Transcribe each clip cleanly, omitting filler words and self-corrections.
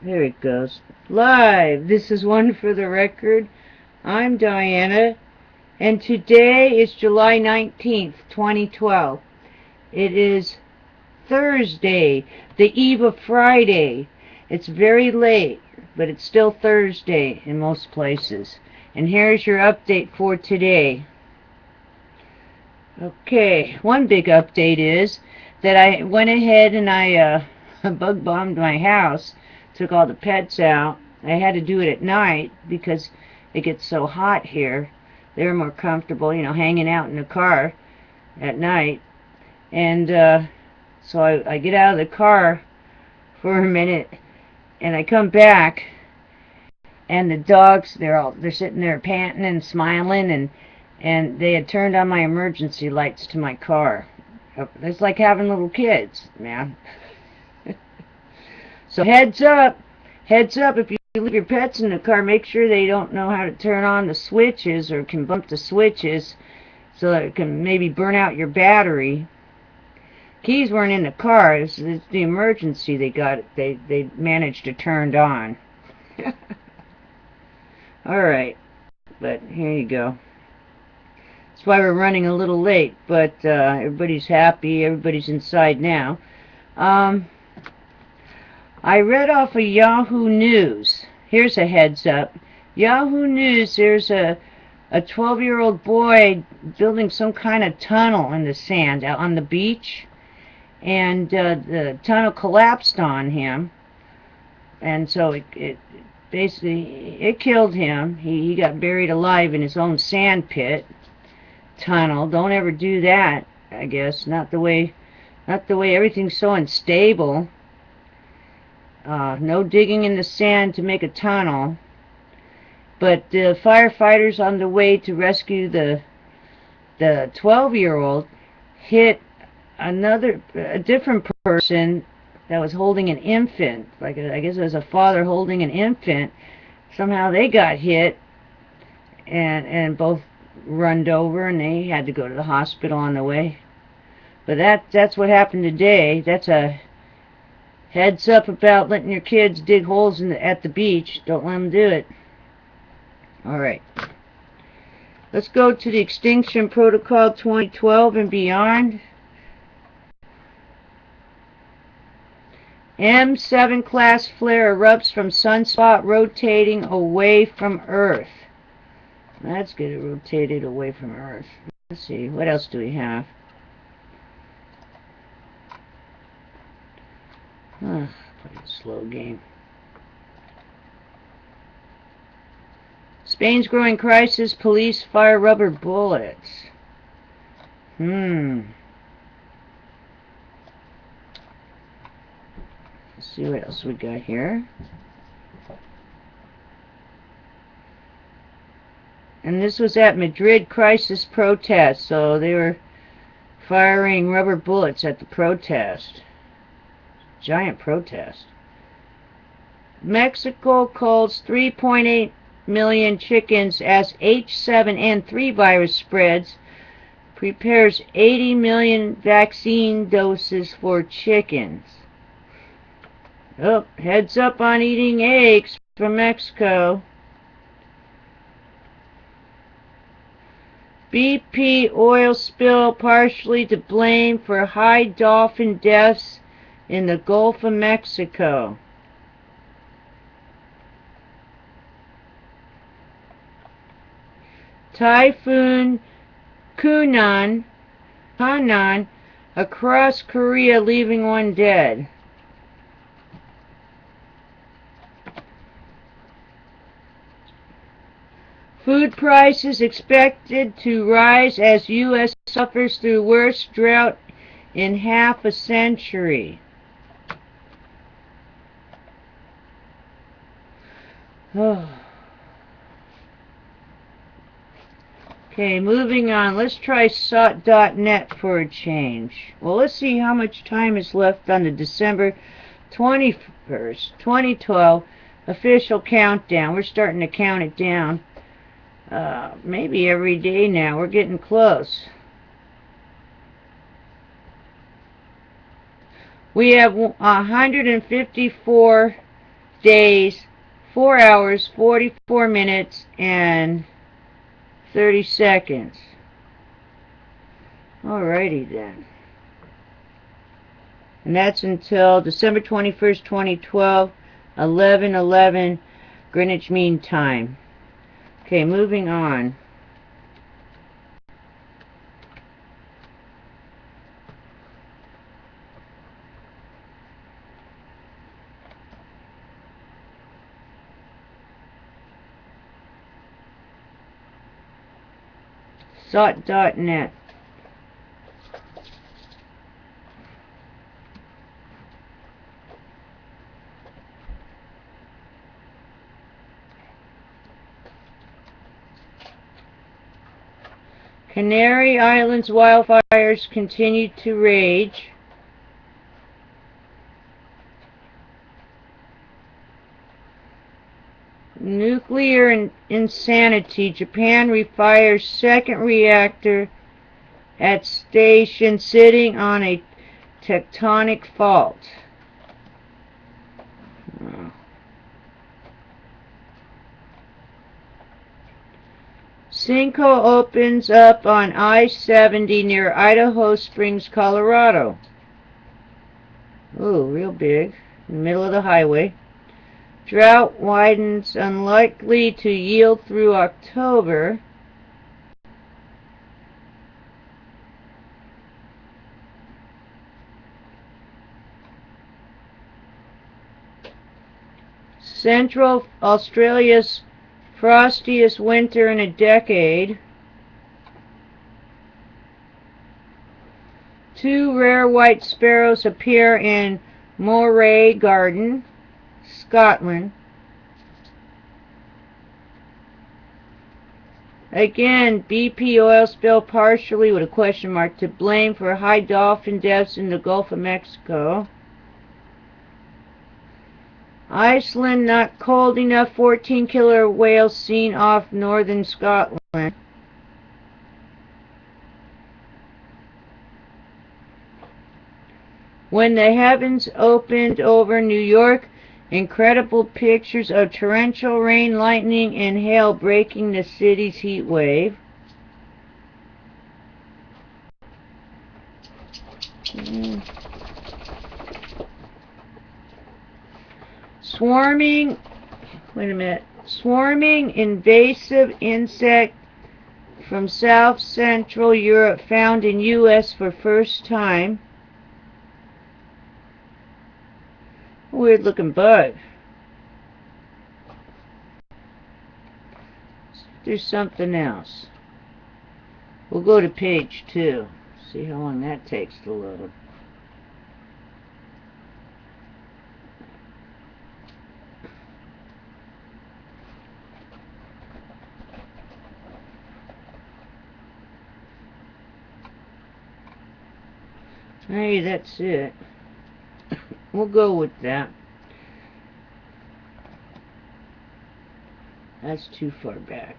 There it goes. Live! This is One for the Record. I'm Diana, and today is July 19th, 2012. It is Thursday, the eve of Friday. It's very late, but it's still Thursday in most places. And here's your update for today. Okay, one big update is that I went ahead and I bug bombed my house, took all the pets out. I had to do it at night because it gets so hot here. They're more comfortable, hanging out in the car at night. And so I get out of the car for a minute, and I come back, and the dogs, they're sitting there panting and smiling, and they had turned on my emergency lights to my car. It's like having little kids, man. So heads up, if you leave your pets in the car, make sure they don't know how to turn on the switches or can bump the switches so that it can maybe burn out your battery. Keys weren't in the car. It's the emergency they managed to turn on. Alright, but here you go. That's why we're running a little late, but everybody's happy, everybody's inside now. I read off of Yahoo News. Here's a heads up. Yahoo News, there's a 12-year-old boy building some kind of tunnel in the sand out on the beach, and the tunnel collapsed on him, and so it basically killed him. He got buried alive in his own sand pit tunnel. Don't ever do that, I guess. Not the way everything's so unstable. No digging in the sand to make a tunnel. But the firefighters on the way to rescue the 12-year-old hit a different person that was holding an infant. I guess it was a father holding an infant. Somehow they got hit and both runned over, and they had to go to the hospital on the way. But that's what happened today. That's a heads up about letting your kids dig holes at the beach. Don't let them do it. Alright. Let's go to the Extinction Protocol 2012 and beyond. M7 class flare erupts from sunspot rotating away from Earth. That's good. It rotated away from Earth. Let's see. What else do we have? Pretty slow game. Spain's growing crisis. Police fire rubber bullets. Let's see what else we got here. And this was at Madrid crisis protest, so they were firing rubber bullets at the protest. Giant protest. Mexico calls 3.8 million chickens as H7N3 virus spreads. Prepares 80 million vaccine doses for chickens. Oh, heads up on eating eggs from Mexico. BP oil spill partially to blame for high dolphin deaths in the Gulf of Mexico. Typhoon Kunan across Korea, leaving one dead. Food prices expected to rise as U.S. suffers through worst drought in half a century. Okay, moving on. Let's try SOT.net for a change. Well, let's see how much time is left on the December 21st, 2012 official countdown. We're starting to count it down. Maybe every day now. We're getting close. We have 154 days, 4 hours, 44 minutes, and 30 seconds. Alrighty then. And that's until December 21st, 2012, 11:11 Greenwich Mean Time. Okay, moving on. SOT.net. Canary Islands wildfires continue to rage. Nuclear insanity. Japan refires second reactor at station sitting on a tectonic fault. Sinkhole opens up on I-70 near Idaho Springs, Colorado. Ooh, real big. In the middle of the highway. Drought widens, unlikely to yield through October. Central Australia's frostiest winter in a decade. 2 rare white sparrows appear in Moray Garden, Scotland. Again, BP oil spill partially with a question mark to blame for high dolphin deaths in the Gulf of Mexico. Iceland not cold enough, 14 killer whales seen off northern Scotland. When the heavens opened over New York, incredible pictures of torrential rain, lightning, and hail breaking the city's heat wave. Swarming invasive insect from South Central Europe found in U.S. for first time. Weird looking bug. There's something else. We'll go to page 2. See how long that takes to load. Hey, that's it. We'll go with that. That's too far back.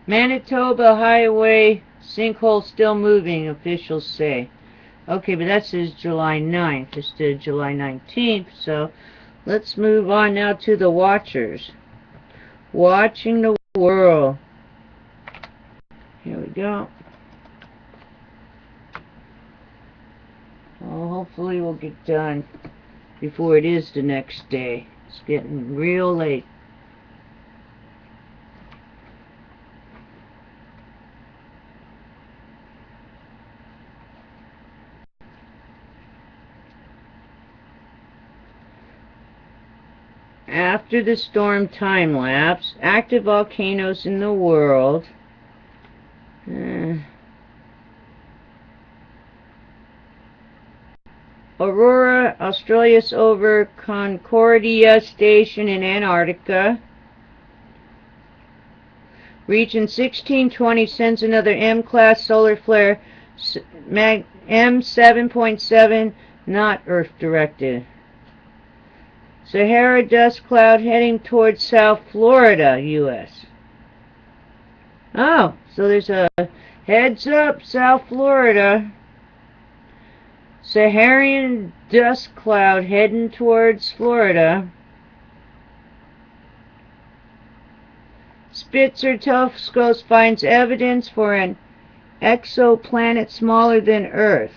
Manitoba highway sinkhole still moving, officials say. Okay, but that says July 9th instead of July 19th, so let's move on now to the watchers. Watching the world. Here we go. Well, hopefully we'll get done before it is the next day. It's getting real late. After the storm time lapse, active volcanoes in the world. Aurora Australis over Concordia Station in Antarctica. Region 1620 sends another M-class solar flare, M7.7, not Earth-directed. Sahara dust cloud heading towards South Florida, U.S. Oh, so there's a heads up, South Florida. Saharan dust cloud heading towards Florida. Spitzer telescope finds evidence for an exoplanet smaller than Earth.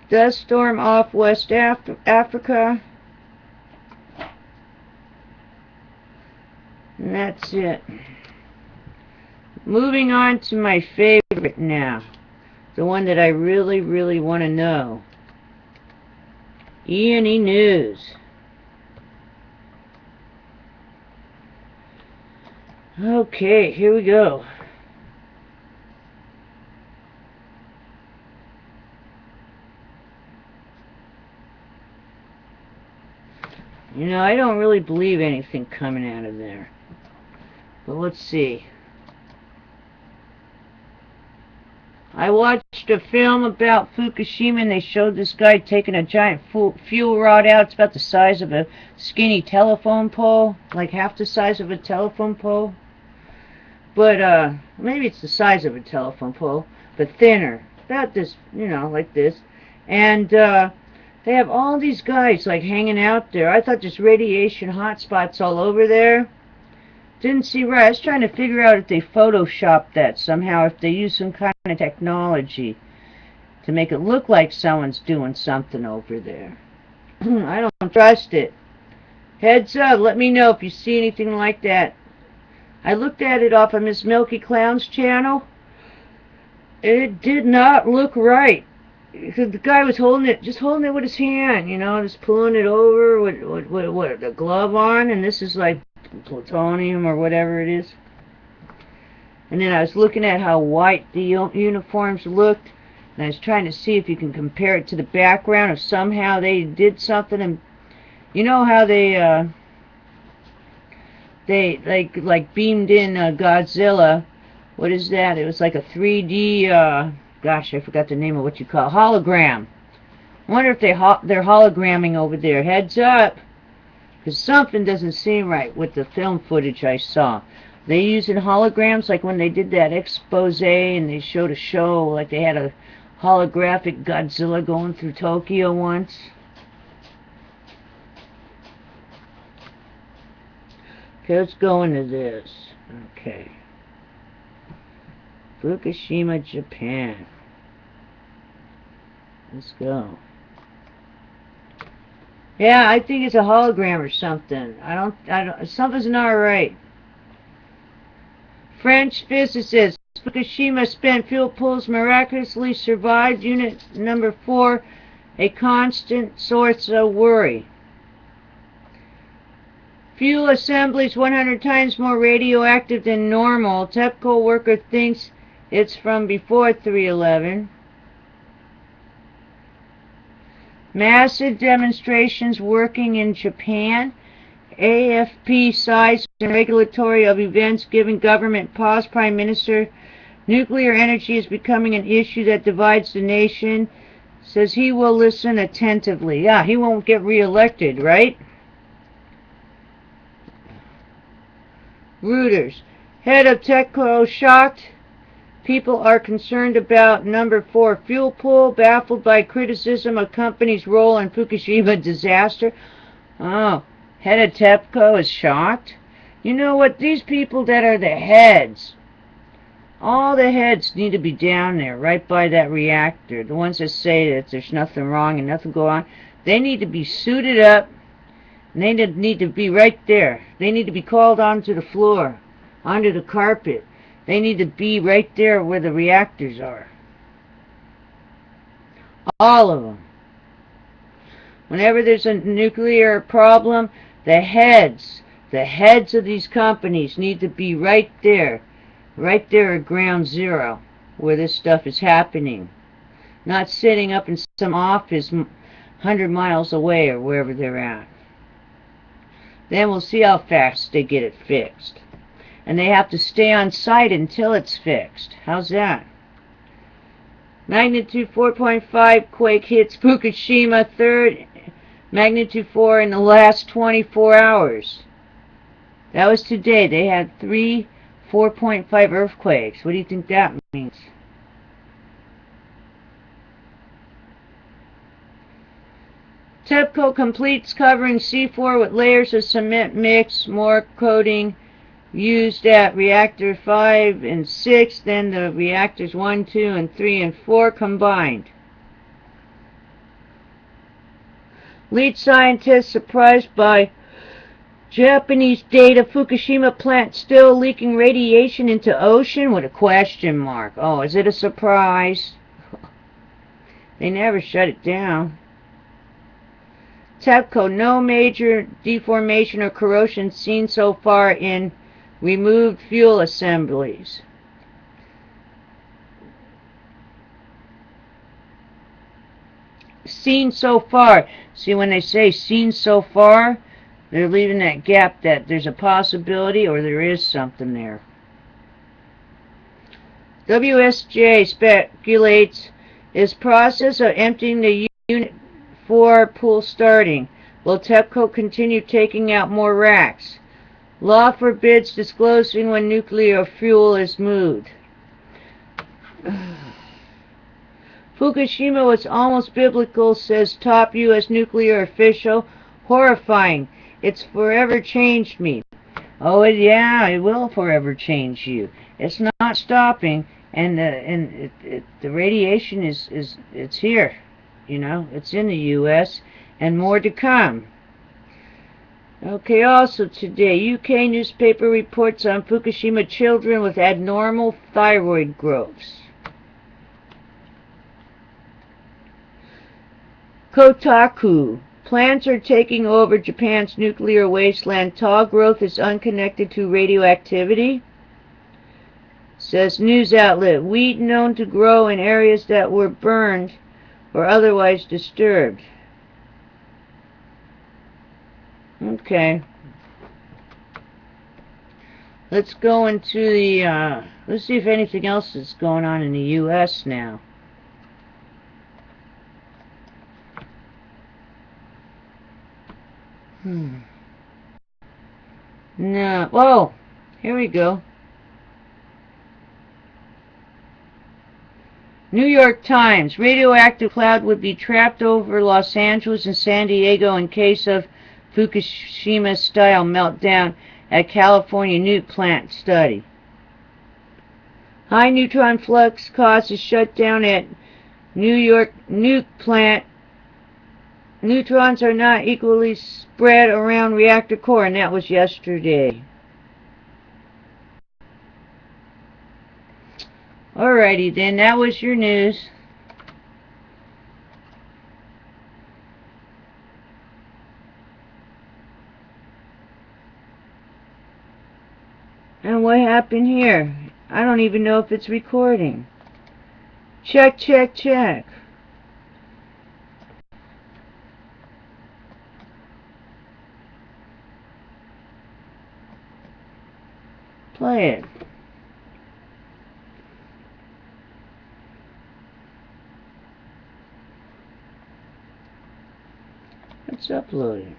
Dust storm off West Africa. And that's it. Moving on to my favorite now. The one that I really, really want to know. E&E News. Okay, here we go. You know, I don't really believe anything coming out of there. But let's see. I watched a film about Fukushima and they showed this guy taking a giant fuel rod out. It's about the size of a skinny telephone pole, like half the size of a telephone pole. But maybe it's the size of a telephone pole, but thinner. About this, you know, like this. And they have all these guys like hanging out there. I thought there's radiation hotspots all over there. Didn't see right. I was trying to figure out if they photoshopped that somehow, if they use some kind of technology to make it look like someone's doing something over there. I don't trust it. Heads up, let me know if you see anything like that. I looked at it off of Miss Milky Clown's channel. It did not look right. Because the guy was holding it, just holding it with his hand, you know, just pulling it over with the glove on, and this is like plutonium or whatever it is. And then I was looking at how white the uniforms looked, and I was trying to see if you can compare it to the background, if somehow they did something. And you know how they like beamed in Godzilla. What is that? It was like a 3D gosh, I forgot the name of what you call it. Hologram. I wonder if they're hologramming over there. Heads up, because something doesn't seem right with the film footage I saw. They using holograms like when they did that expose and they showed a show, like they had a holographic Godzilla going through Tokyo once. Okay, let's go into this. Okay. Fukushima, Japan. Let's go. Yeah, I think it's a hologram or something. Something's not right. French physicist. Fukushima spent fuel pools miraculously survived. Unit number 4, a constant source of worry. Fuel assemblies 100 times more radioactive than normal. TEPCO worker thinks it's from before 3/11. Massive demonstrations working in Japan. AFP size and regulatory of events giving government pause. Prime Minister, nuclear energy is becoming an issue that divides the nation. Says he will listen attentively. Yeah, he won't get re-elected, right? Reuters. Head of TEPCO shocked. People are concerned about number 4 fuel pool, baffled by criticism of company's role in Fukushima disaster. Oh, head of TEPCO is shocked? You know what? These people that are the heads, all the heads need to be down there, right by that reactor. The ones that say that there's nothing wrong and nothing going on, they need to be suited up, and they need to be right there. They need to be called onto the floor, onto the carpet. They need to be right there where the reactors are. All of them. Whenever there's a nuclear problem, the heads of these companies need to be right there at ground zero, where this stuff is happening. Not sitting up in some office 100 miles away or wherever they're at. Then we'll see how fast they get it fixed. And they have to stay on site until it's fixed. How's that? Magnitude 4.5 quake hits Fukushima, third magnitude 4 in the last 24 hours. That was today. They had 3 4.5 earthquakes. What do you think that means? TEPCO completes covering C4 with layers of cement mix, more coating used at reactor 5 and 6 than the reactors 1, 2, and 3 and 4 combined. Lead scientists surprised by Japanese data. Fukushima plant still leaking radiation into ocean with a question mark. Oh, is it a surprise? They never shut it down. TEPCO, no major deformation or corrosion seen so far in removed fuel assemblies. Seen so far. See, when they say seen so far, they're leaving that gap that there's a possibility or there is something there. WSJ speculates, is process of emptying the Unit 4 pool starting? Will TEPCO continue taking out more racks? Law forbids disclosing when nuclear fuel is moved. Fukushima was almost biblical, says top U.S. nuclear official. Horrifying. It's forever changed me. Oh, yeah, it will forever change you. It's not stopping, and the radiation it's here. You know, it's in the U.S. and more to come. Okay, also today, UK newspaper reports on Fukushima children with abnormal thyroid growths. Kotaku. Plants are taking over Japan's nuclear wasteland. Tall growth is unconnected to radioactivity. Says news outlet. Wheat known to grow in areas that were burned or otherwise disturbed. Okay. Let's go into the, let's see if anything else is going on in the U.S. now. No. Whoa! Here we go. New York Times. Radioactive cloud would be trapped over Los Angeles and San Diego in case of Fukushima-style meltdown at California nuke plant study. High neutron flux causes shutdown at New York nuke plant. Neutrons are not equally spread around reactor core, and that was yesterday. Alrighty then, that was your news. And what happened here? I don't even know if it's recording. Check, check, check. Play it. Let's upload it.